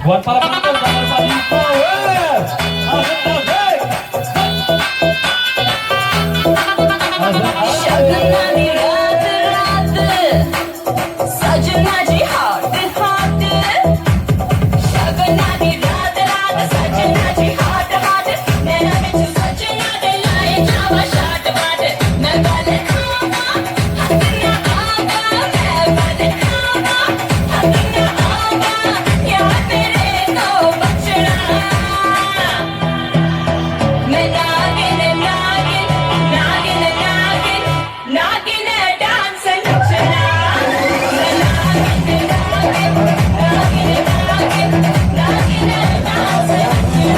Buat para penonton jangan lupa di power. शगनानी रात रात सजना जी हाट हाट शगनानी रात रात सजना जी हाट हाट नैना विच सजना दे लाए जावा शाट बाट मैं गल खावा हसना आवा मैं गल खावा हसना आवा यार तेरे तो बचड़ा मैं नागिन नागिन नागिन नागिन नागिन डांस नचना मैं नागिन नागिन नागिन नागिन नागिन डांस नागिन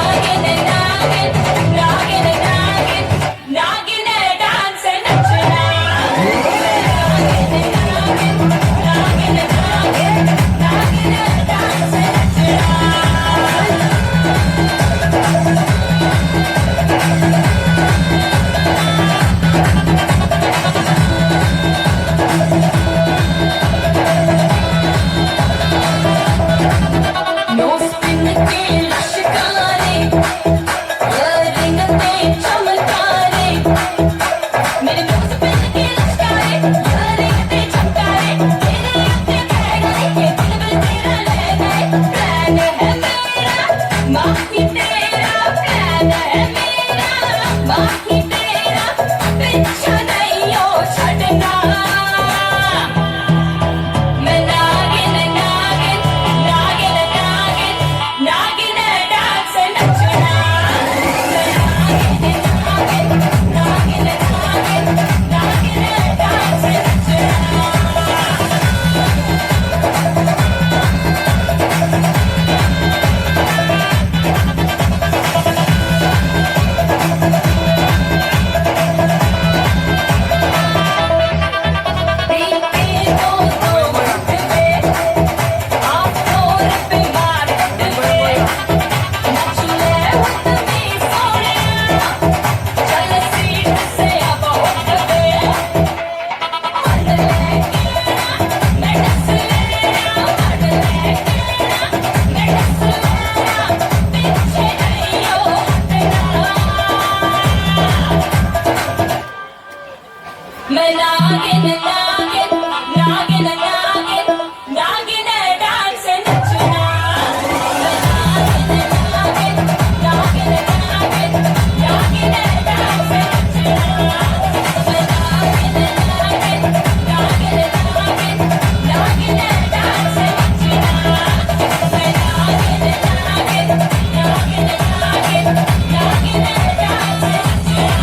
नागिन नागिन नागिन नागिन डांस नचना नागिन नागिन नागिन नागिन डांस नचना नो स्पिन के लश्कारे रिंग ते चमकारे मेरे नो स्पिन के लश्कारे रिंग ते चमकारे तेरे उत्ते बैग लेके दिल में तेरा ले गए प्लान है मेरा माही तेरा प्लान है मेरा माही तेरा पीछा नहीं हो छड़ना मैं नागिन नागिन नागिन नागिन नागिन डांस नचना मैं नागिन नागिन नागिन नागिन नागिन डांस नचना पीके दो पे आप तोर पे मारते नच ले उठ में सोने चल सीट से अब उठ पे हट लेके मैं डस लेना हट लेके मैं डस लेना पीछे नहीं हो हटना मैं नागिन नागिन नागिन नागिन नागिन डांस नचना मैं नागिन नागिन नागिन नागिन नागिन डांस नचना मैं नागिन नागिन नागिन नागिन नागिन डांस नचना मैं नागिन नागिन नागिन नागिन नागिन डांस नचना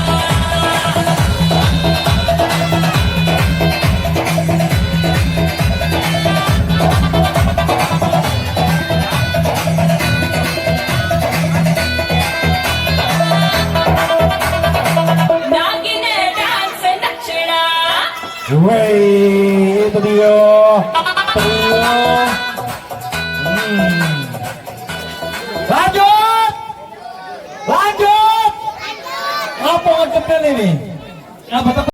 नागिन डांस नचना Wey, itu dia. Lanjut, lanjut. Apa konsepnya ini? Apa